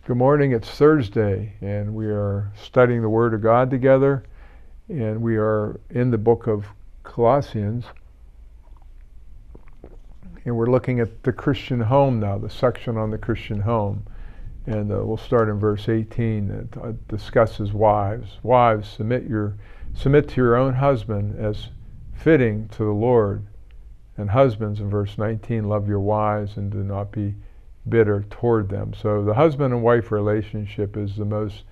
Good morning. It's Thursday, and we are studying the Word of God together, and we are in the book of Colossians, and we're looking at the Christian home now, the section on the Christian home, and we'll start in verse 18. It discusses wives. Wives, submit to your own husband as fitting to the Lord, and husbands, in verse 19, love your wives and do not be bitter toward them. So the husband and wife relationship is the most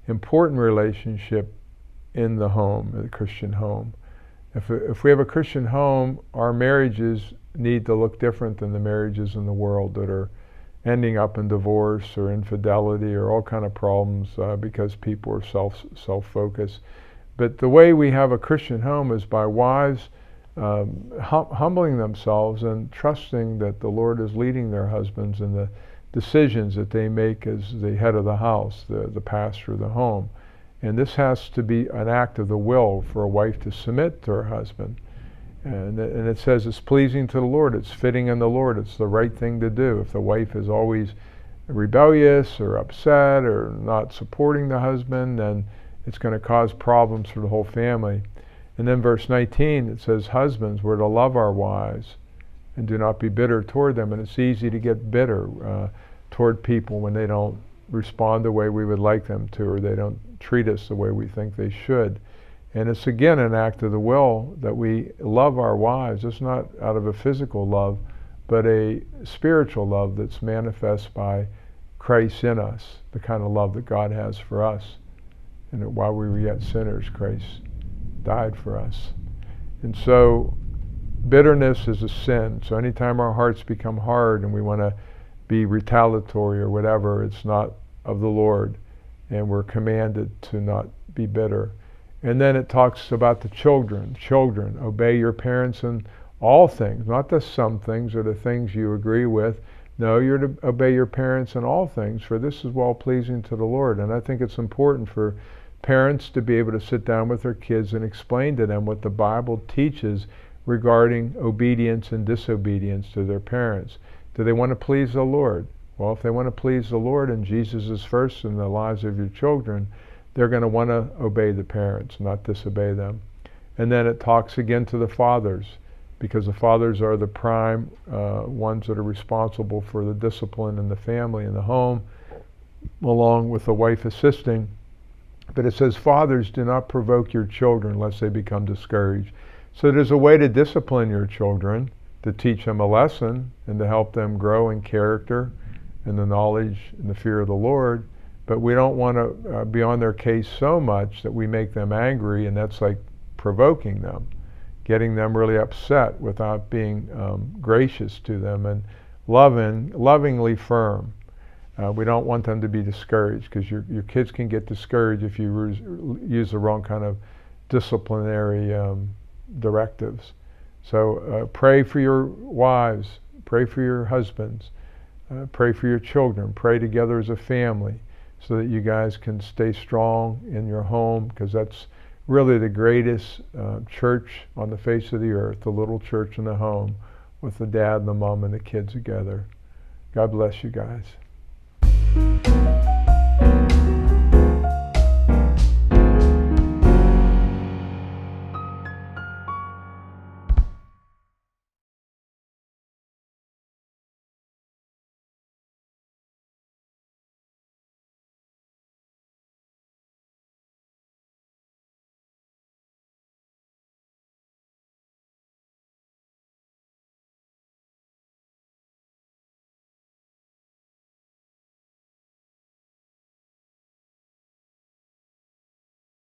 important relationship in the home, the Christian home. If we have a Christian home, our marriages need to look different than the marriages in the world that are ending up in divorce or infidelity or all kind of problems because people are self-focused. But the way we have a Christian home is by wives humbling themselves and trusting that the Lord is leading their husbands in the decisions that they make as the head of the house, the pastor of the home. And this has to be an act of the will for a wife to submit to her husband. And it says it's pleasing to the Lord, it's fitting in the Lord, it's the right thing to do. If the wife is always rebellious or upset or not supporting the husband, then it's going to cause problems for the whole family. And then verse 19, it says, husbands, we're to love our wives and do not be bitter toward them. And it's easy to get bitter toward people when they don't respond the way we would like them to, or they don't treat us the way we think they should. And it's again an act of the will that we love our wives. It's not out of a physical love, but a spiritual love that's manifest by Christ in us, the kind of love that God has for us. And that while we were yet sinners, Christ died for us. And so bitterness is a sin. So anytime our hearts become hard and we want to be retaliatory or whatever, it's not of the Lord, and we're commanded to not be bitter. And then it talks about the children. Children, obey your parents in all things, not the some things or the things you agree with. No, you're to obey your parents in all things, for this is well pleasing to the Lord. And I think it's important for parents to be able to sit down with their kids and explain to them what the Bible teaches regarding obedience and disobedience to their parents. Do they want to please the Lord? Well, if they want to please the Lord and Jesus is first in the lives of your children, they're going to want to obey the parents, not disobey them. And then it talks again to the fathers, because the fathers are the prime ones that are responsible for the discipline in the family and the home, along with the wife assisting. But it says, fathers, do not provoke your children lest they become discouraged. So there's a way to discipline your children, to teach them a lesson and to help them grow in character and the knowledge and the fear of the Lord. But we don't want to be on their case so much that we make them angry, and that's like provoking them, getting them really upset without being gracious to them and lovingly firm. We don't want them to be discouraged, because your kids can get discouraged if you use the wrong kind of disciplinary directives. So pray for your wives, pray for your husbands, pray for your children, pray together as a family so that you guys can stay strong in your home, because that's really the greatest church on the face of the earth, the little church in the home with the dad and the mom and the kids together. God bless you guys.